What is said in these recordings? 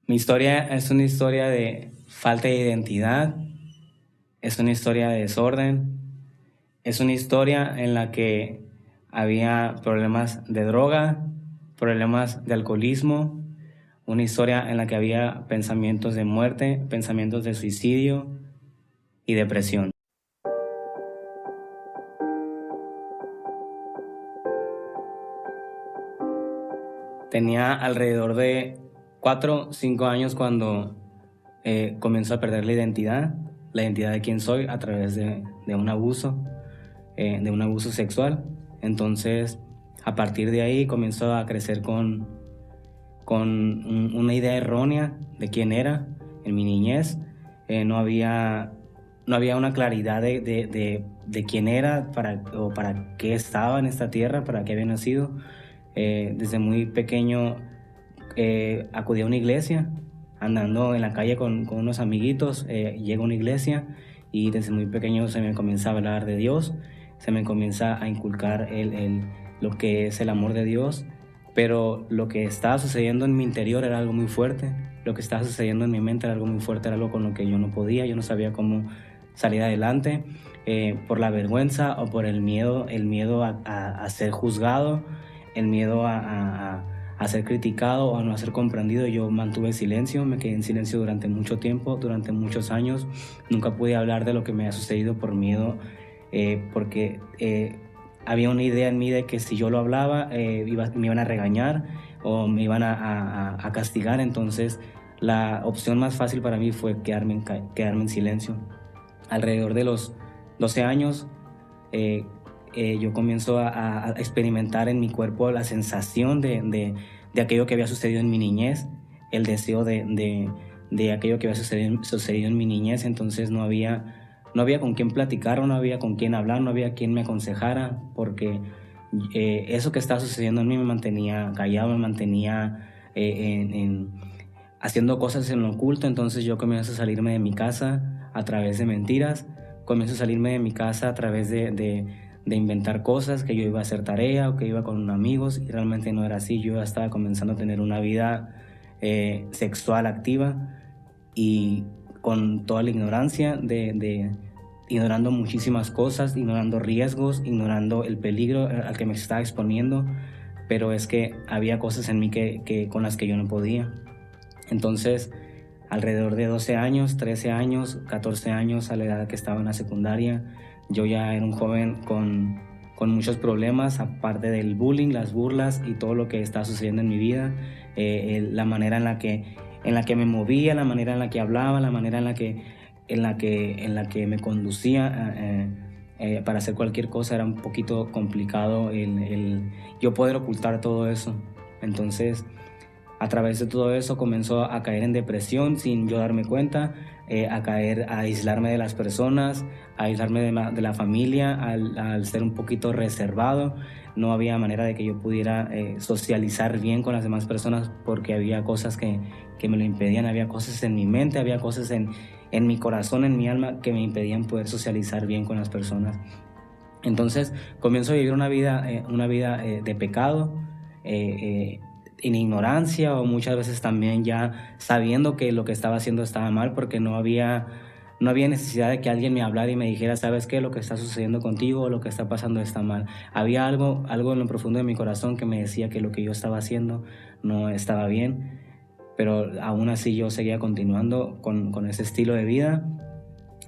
Mi historia es una historia de falta de identidad, es una historia de desorden, es una historia en la que había problemas de droga, problemas de alcoholismo, una historia en la que había pensamientos de muerte, pensamientos de suicidio y depresión. Tenía alrededor de 4 o 5 años cuando comenzó a perder la identidad de quién soy a través de un abuso sexual. Entonces, a partir de ahí comenzó a crecer con una idea errónea de quién era en mi niñez. No había una claridad de quién era o para qué estaba en esta tierra, para qué había nacido. Desde muy pequeño acudí a una iglesia, andando en la calle con unos amiguitos, llego a una iglesia y desde muy pequeño se me comienza a hablar de Dios, se me comienza a inculcar lo que es el amor de Dios, pero lo que estaba sucediendo en mi interior era algo muy fuerte, lo que estaba sucediendo en mi mente era algo muy fuerte, era algo con lo que yo no podía, yo no sabía cómo salir adelante, por la vergüenza o por el miedo a ser juzgado, el miedo a ser criticado o a no ser comprendido. Yo mantuve silencio, me quedé en silencio durante mucho tiempo, durante muchos años. Nunca pude hablar de lo que me ha sucedido por miedo, porque había una idea en mí de que si yo lo hablaba me iban a regañar o me iban a castigar. Entonces la opción más fácil para mí fue quedarme en silencio. Alrededor de los 12 años, eh, yo comienzo a experimentar en mi cuerpo la sensación de aquello que había sucedido en mi niñez, el deseo de aquello que había sucedido en mi niñez. Entonces no había con quién platicar, no había con quién hablar, no había quien me aconsejara, porque eso que estaba sucediendo en mí me mantenía callado, me mantenía haciendo cosas en lo oculto. Entonces yo comienzo a salirme de mi casa a través de mentiras, comienzo a salirme de mi casa a través de inventar cosas, que yo iba a hacer tarea o que iba con amigos, y realmente no era así. Yo ya estaba comenzando a tener una vida sexual activa y con toda la ignorancia ignorando muchísimas cosas, ignorando riesgos, ignorando el peligro al que me estaba exponiendo, pero es que había cosas en mí con las que yo no podía. Entonces, alrededor de 12 años, 13 años, 14 años, a la edad que estaba en la secundaria, yo ya era un joven con muchos problemas, aparte del bullying, las burlas y todo lo que estaba sucediendo en mi vida. La manera en la que me movía, la manera en la que hablaba, la manera en la que me conducía para hacer cualquier cosa, era un poquito complicado el yo poder ocultar todo eso. Entonces, a través de todo eso comenzó a caer en depresión sin yo darme cuenta, a aislarme de las personas, a aislarme de la familia, al ser un poquito reservado. No había manera de que yo pudiera socializar bien con las demás personas, porque había cosas que me lo impedían, había cosas en mi mente, había cosas en mi corazón, en mi alma, que me impedían poder socializar bien con las personas. Entonces comienzo a vivir una vida de pecado, en ignorancia, o muchas veces también ya sabiendo que lo que estaba haciendo estaba mal, porque no había necesidad de que alguien me hablara y me dijera: ¿sabes qué? Lo que está sucediendo contigo o lo que está pasando está mal. Había algo en lo profundo de mi corazón que me decía que lo que yo estaba haciendo no estaba bien, pero aún así yo seguía continuando con ese estilo de vida.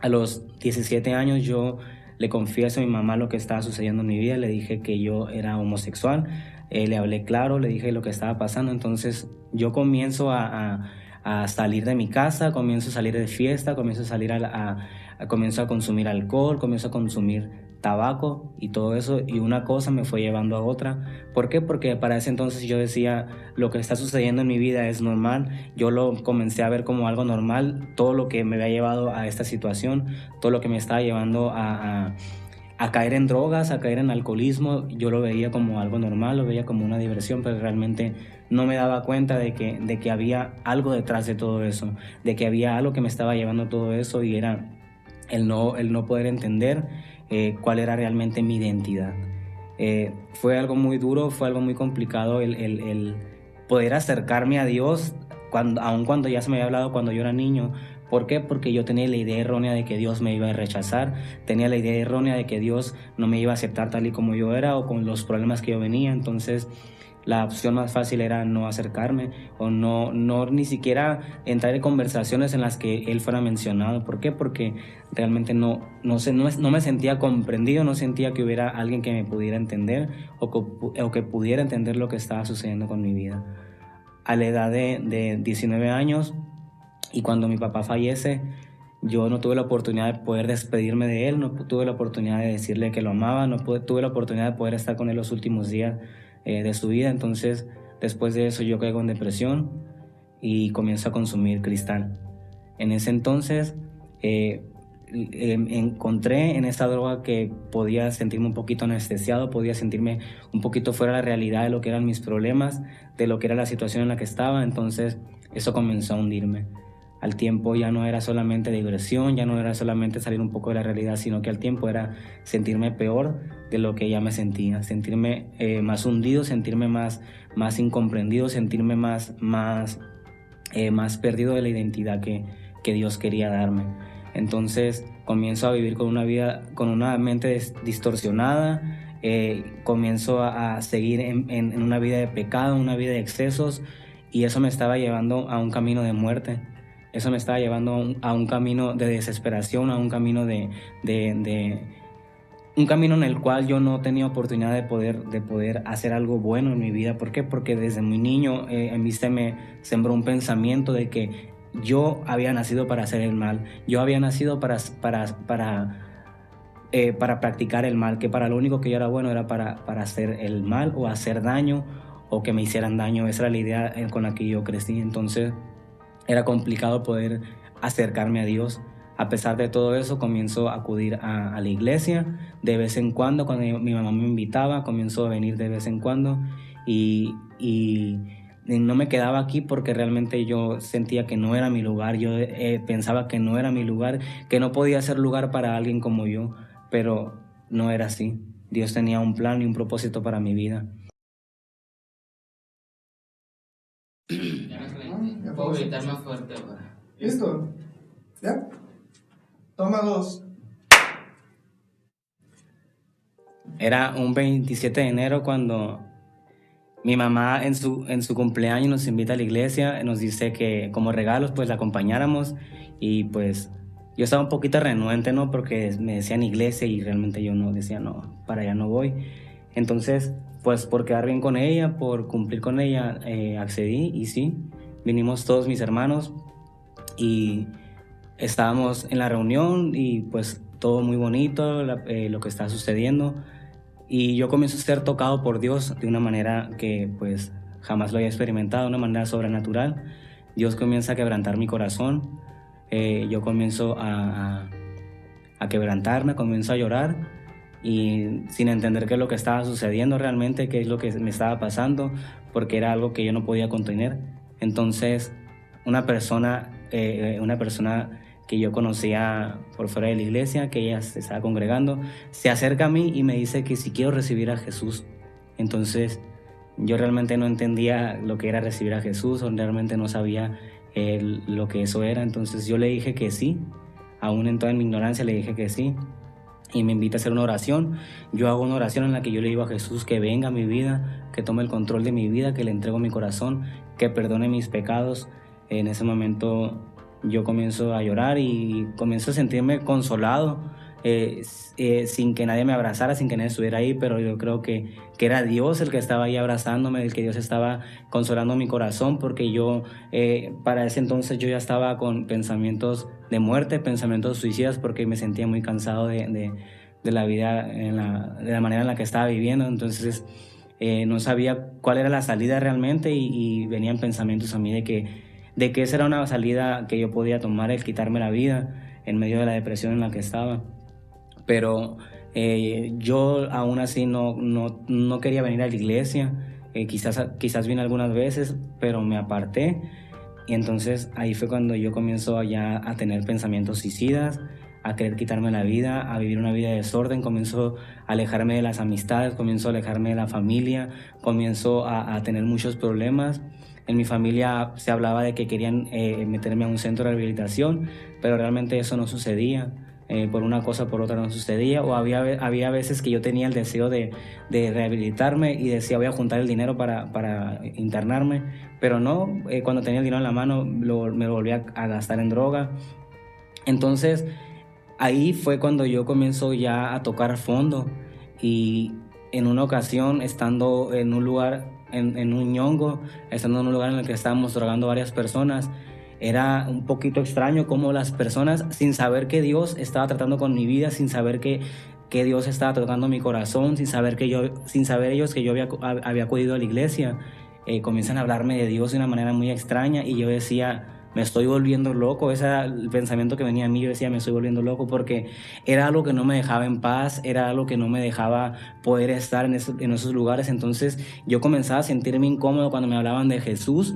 A los 17 años yo le confieso a mi mamá lo que estaba sucediendo en mi vida, le dije que yo era homosexual, le hablé claro, le dije lo que estaba pasando. Entonces yo comienzo a salir de mi casa, comienzo a salir de fiesta, comienzo a consumir alcohol, comienzo a consumir tabaco y todo eso, y una cosa me fue llevando a otra. ¿Por qué? Porque para ese entonces yo decía: lo que está sucediendo en mi vida es normal. Yo lo comencé a ver como algo normal, todo lo que me había llevado a esta situación, todo lo que me estaba llevando a caer en drogas, a caer en alcoholismo. Yo lo veía como algo normal, lo veía como una diversión, pero realmente no me daba cuenta de que había algo detrás de todo eso, de que había algo que me estaba llevando a todo eso, y era el no poder entender cuál era realmente mi identidad. Fue algo muy duro, fue algo muy complicado el poder acercarme a Dios aun cuando ya se me había hablado cuando yo era niño. ¿Por qué? Porque yo tenía la idea errónea de que Dios me iba a rechazar, tenía la idea errónea de que Dios no me iba a aceptar tal y como yo era o con los problemas que yo venía. Entonces la opción más fácil era no acercarme o no ni siquiera entrar en conversaciones en las que él fuera mencionado. ¿Por qué? Porque realmente no me sentía comprendido, no sentía que hubiera alguien que me pudiera entender o que pudiera entender lo que estaba sucediendo con mi vida. A la edad de 19 años y cuando mi papá fallece, yo no tuve la oportunidad de poder despedirme de él, no tuve la oportunidad de decirle que lo amaba, tuve la oportunidad de poder estar con él los últimos días de su vida. Entonces, después de eso yo caigo en depresión y comienzo a consumir cristal. En ese entonces encontré en esta droga que podía sentirme un poquito anestesiado, podía sentirme un poquito fuera de la realidad de lo que eran mis problemas, de lo que era la situación en la que estaba. Entonces eso comenzó a hundirme. Al tiempo ya no era solamente diversión, ya no era solamente salir un poco de la realidad, sino que al tiempo era sentirme peor de lo que ya me sentía, sentirme más hundido, sentirme más incomprendido, sentirme más perdido de la identidad que Dios quería darme. Entonces comienzo a vivir con una mente distorsionada, comienzo a seguir en una vida de pecado, una vida de excesos, y eso me estaba llevando a un camino de muerte. Eso me estaba llevando a un camino de desesperación, a un camino un camino en el cual yo no tenía oportunidad de poder hacer algo bueno en mi vida. ¿Por qué? Porque desde muy niño en mí se me sembró un pensamiento de que yo había nacido para hacer el mal. Yo había nacido para practicar el mal, que para lo único que yo era bueno era para hacer el mal o hacer daño o que me hicieran daño. Esa era la idea con la que yo crecí. Entonces era complicado poder acercarme a Dios. A pesar de todo eso, comienzo a acudir a la iglesia de vez en cuando. Cuando mi mamá me invitaba, comienzo a venir de vez en cuando y no me quedaba aquí porque realmente yo sentía que no era mi lugar. Yo pensaba que no era mi lugar, que no podía ser lugar para alguien como yo, pero no era así. Dios tenía un plan y un propósito para mi vida. Puedo gritar más fuerte ahora. ¿Listo? ¿Ya? Toma 2. Era un 27 de enero cuando mi mamá en su cumpleaños nos invita a la iglesia, nos dice que como regalos pues la acompañáramos, y pues yo estaba un poquito renuente, ¿no? Porque me decían iglesia y realmente yo no decía, no, para allá no voy. Entonces, pues por quedar bien con ella, por cumplir con ella, accedí y sí, vinimos todos mis hermanos y estábamos en la reunión y pues todo muy bonito, lo que está sucediendo. Y yo comienzo a ser tocado por Dios de una manera que pues jamás lo había experimentado, de una manera sobrenatural. Dios comienza a quebrantar mi corazón. Yo comienzo a quebrantarme, comienzo a llorar y sin entender qué es lo que estaba sucediendo realmente, qué es lo que me estaba pasando, porque era algo que yo no podía contener. Entonces una persona que yo conocía por fuera de la iglesia, que ella se estaba congregando, se acerca a mí y me dice que si quiero recibir a Jesús. Entonces yo realmente no entendía lo que era recibir a Jesús, o realmente no sabía lo que eso era. Entonces yo le dije que sí, aún en toda mi ignorancia le dije que sí, y me invita a hacer una oración. Yo hago una oración en la que yo le digo a Jesús que venga a mi vida, que tome el control de mi vida, que le entrego mi corazón, que perdone mis pecados. En ese momento yo comienzo a llorar y comienzo a sentirme consolado, sin que nadie me abrazara, sin que nadie estuviera ahí, pero yo creo que era Dios el que estaba ahí abrazándome, el que Dios estaba consolando mi corazón, porque yo para ese entonces yo ya estaba con pensamientos de muerte, pensamientos suicidas, porque me sentía muy cansado de la vida, de la manera en la que estaba viviendo. Entonces no sabía cuál era la salida realmente y venían pensamientos a mí de que esa era una salida que yo podía tomar, el quitarme la vida en medio de la depresión en la que estaba. Pero yo aún así no quería venir a la iglesia. Quizás vine algunas veces, pero me aparté. Y entonces ahí fue cuando yo comienzo ya a tener pensamientos suicidas, a querer quitarme la vida, a vivir una vida de desorden. Comienzo a alejarme de las amistades, comienzo a alejarme de la familia, comienzo a tener muchos problemas. En mi familia se hablaba de que querían meterme a un centro de rehabilitación, pero realmente eso no sucedía. Por una cosa por otra no sucedía, o había veces que yo tenía el deseo de rehabilitarme y decía voy a juntar el dinero para internarme, pero no, cuando tenía el dinero en la mano me lo volví a gastar en droga. Entonces ahí fue cuando yo comienzo ya a tocar fondo, y en una ocasión estando en un lugar, en un ñongo, estando en un lugar en el que estábamos drogando varias personas, era un poquito extraño cómo las personas, sin saber que Dios estaba tratando con mi vida, sin saber que Dios estaba tocando mi corazón, sin saber ellos que yo había acudido a la iglesia, comienzan a hablarme de Dios de una manera muy extraña, y yo decía, me estoy volviendo loco. Ese era el pensamiento que venía a mí. Yo decía, me estoy volviendo loco, porque era algo que no me dejaba en paz, era algo que no me dejaba poder estar en esos lugares. Entonces yo comenzaba a sentirme incómodo cuando me hablaban de Jesús.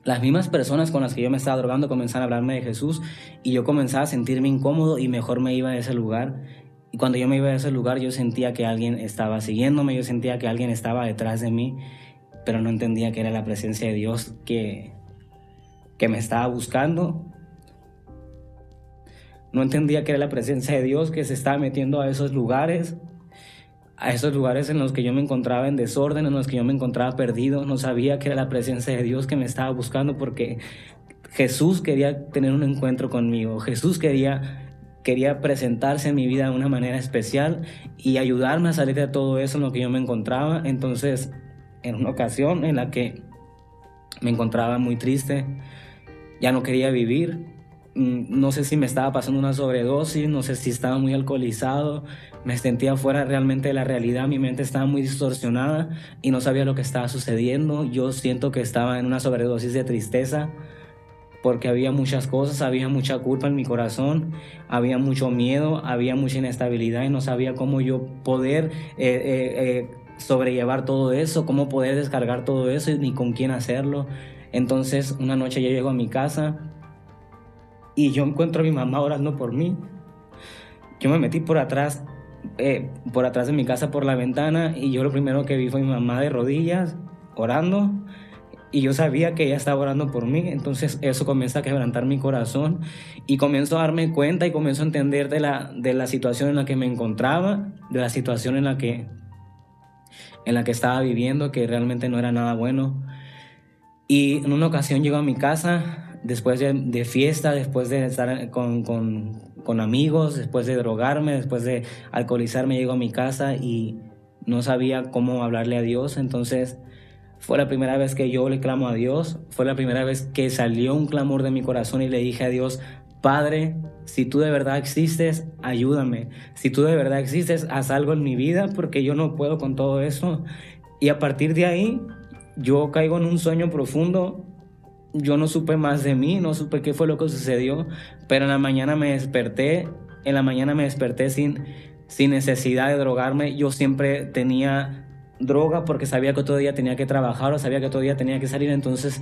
Las mismas personas con las que yo me estaba drogando comenzaban a hablarme de Jesús, y yo comenzaba a sentirme incómodo y mejor me iba a ese lugar. Y cuando yo me iba a ese lugar, yo sentía que alguien estaba siguiéndome, yo sentía que alguien estaba detrás de mí, pero no entendía que era la presencia de Dios que me estaba buscando. No entendía que era la presencia de Dios que se estaba metiendo a esos lugares en los que yo me encontraba en desorden, en los que yo me encontraba perdido. No sabía que era la presencia de Dios que me estaba buscando, porque Jesús quería tener un encuentro conmigo. Jesús quería presentarse en mi vida de una manera especial y ayudarme a salir de todo eso en lo que yo me encontraba. Entonces, en una ocasión en la que me encontraba muy triste, ya no quería vivir, no sé si me estaba pasando una sobredosis, no sé si estaba muy alcoholizado, me sentía fuera realmente de la realidad, mi mente estaba muy distorsionada y no sabía lo que estaba sucediendo. Yo siento que estaba en una sobredosis de tristeza, porque había muchas cosas, había mucha culpa en mi corazón, había mucho miedo, había mucha inestabilidad, y no sabía cómo yo poder sobrellevar todo eso, cómo poder descargar todo eso, ni con quién hacerlo. Entonces una noche yo llego a mi casa y yo encuentro a mi mamá orando por mí. Yo me metí por atrás de mi casa por la ventana, y yo lo primero que vi fue mi mamá de rodillas orando, y yo sabía que ella estaba orando por mí. Entonces eso comienza a quebrantar mi corazón, y comienzo a darme cuenta y comienzo a entender de la situación en la que me encontraba, de la situación en la que estaba viviendo, que realmente no era nada bueno. Y en una ocasión llego a mi casa, después de fiesta, después de estar con amigos, después de drogarme, después de alcoholizarme, llego a mi casa y no sabía cómo hablarle a Dios. Entonces fue la primera vez que yo le clamo a Dios, fue la primera vez que salió un clamor de mi corazón, y le dije a Dios, Padre, si tú de verdad existes, ayúdame. Si tú de verdad existes, haz algo en mi vida, porque yo no puedo con todo eso. Y a partir de ahí, yo caigo en un sueño profundo. Yo no supe más de mí, no supe qué fue lo que sucedió, pero en la mañana me desperté sin necesidad de drogarme. Yo siempre tenía droga porque sabía que otro día tenía que trabajar, o sabía que otro día tenía que salir, entonces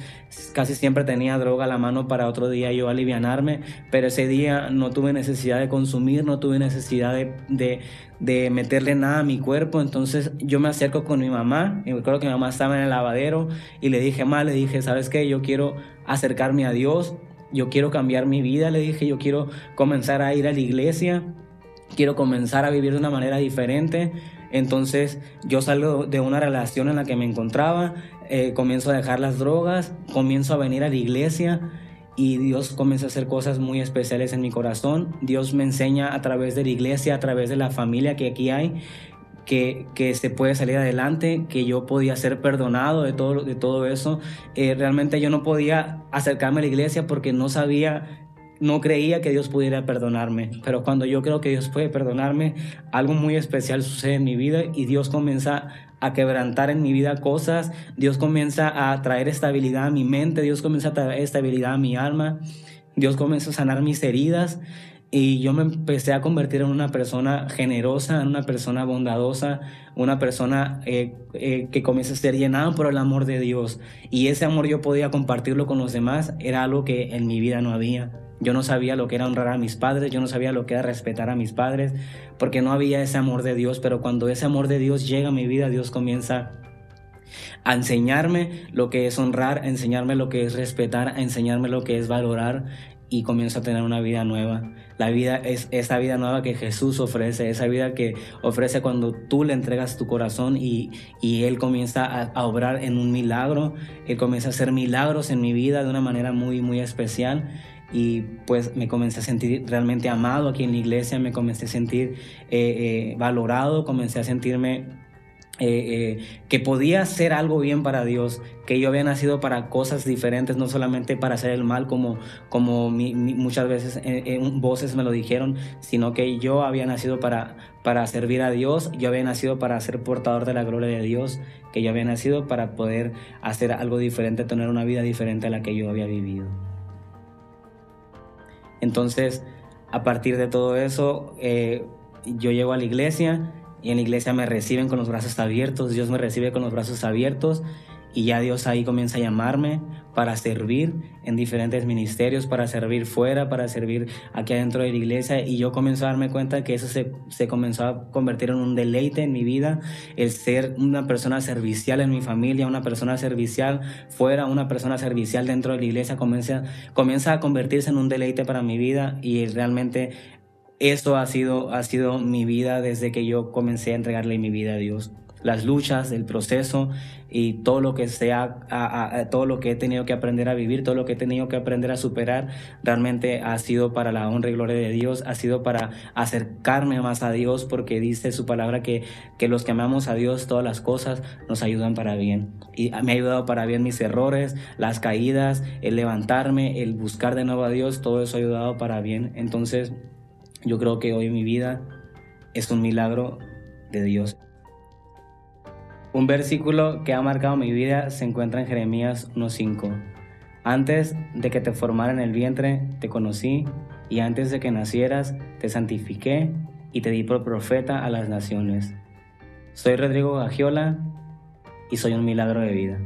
casi siempre tenía droga a la mano para otro día yo alivianarme, pero ese día no tuve necesidad de consumir, no tuve necesidad de meterle nada a mi cuerpo. Entonces yo me acerco con mi mamá, y recuerdo que mi mamá estaba en el lavadero, y le dije, ¿sabes qué? Yo quiero acercarme a Dios, yo quiero cambiar mi vida, le dije, yo quiero comenzar a ir a la iglesia, quiero comenzar a vivir de una manera diferente. Entonces yo salgo de una relación en la que me encontraba, comienzo a dejar las drogas, comienzo a venir a la iglesia, y Dios comienza a hacer cosas muy especiales en mi corazón. Dios me enseña a través de la iglesia, a través de la familia que aquí hay, que se puede salir adelante, que yo podía ser perdonado de todo eso. Realmente yo no podía acercarme a la iglesia porque no creía que Dios pudiera perdonarme, pero cuando yo creo que Dios puede perdonarme, algo muy especial sucede en mi vida, y Dios comienza a quebrantar en mi vida cosas. Dios comienza a traer estabilidad a mi mente, Dios comienza a traer estabilidad a mi alma, Dios comienza a sanar mis heridas, y yo me empecé a convertir en una persona generosa, en una persona bondadosa, una persona que comienza a ser llenada por el amor de Dios, y ese amor yo podía compartirlo con los demás. Era algo que en mi vida no había. Yo no sabía lo que era honrar a mis padres, yo no sabía lo que era respetar a mis padres, porque no había ese amor de Dios. Pero cuando ese amor de Dios llega a mi vida, Dios comienza a enseñarme lo que es honrar, a enseñarme lo que es respetar, a enseñarme lo que es valorar, y comienzo a tener una vida nueva. La vida es esa vida nueva que Jesús ofrece, esa vida que ofrece cuando tú le entregas tu corazón y Él comienza a obrar en un milagro. Él comienza a hacer milagros en mi vida de una manera muy, muy especial. Y pues me comencé a sentir realmente amado aquí en la iglesia, me comencé a sentir valorado, comencé a sentirme que podía hacer algo bien para Dios, que yo había nacido para cosas diferentes, no solamente para hacer el mal como muchas veces voces me lo dijeron, sino que yo había nacido para servir a Dios, yo había nacido para ser portador de la gloria de Dios, que yo había nacido para poder hacer algo diferente, tener una vida diferente a la que yo había vivido. Entonces, a partir de todo eso, yo llego a la iglesia, y en la iglesia me reciben con los brazos abiertos, Dios me recibe con los brazos abiertos, y ya Dios ahí comienza a llamarme para servir en diferentes ministerios, para servir fuera, para servir aquí adentro de la iglesia, y yo comienzo a darme cuenta que eso se comenzó a convertir en un deleite en mi vida, el ser una persona servicial en mi familia, una persona servicial fuera, una persona servicial dentro de la iglesia, comienza a convertirse en un deleite para mi vida, y realmente eso ha sido mi vida desde que yo comencé a entregarle mi vida a Dios. Las luchas, el proceso y todo lo que todo lo que he tenido que aprender a vivir, todo lo que he tenido que aprender a superar, realmente ha sido para la honra y gloria de Dios, ha sido para acercarme más a Dios, porque dice su palabra que los que amamos a Dios, todas las cosas nos ayudan para bien. Y me ha ayudado para bien mis errores, las caídas, el levantarme, el buscar de nuevo a Dios, todo eso ha ayudado para bien. Entonces, yo creo que hoy mi vida es un milagro de Dios. Un versículo que ha marcado mi vida se encuentra en Jeremías 1:5. Antes de que te formara en el vientre, te conocí, y antes de que nacieras, te santifiqué y te di por profeta a las naciones. Soy Rodrigo Gagiola y soy un milagro de vida.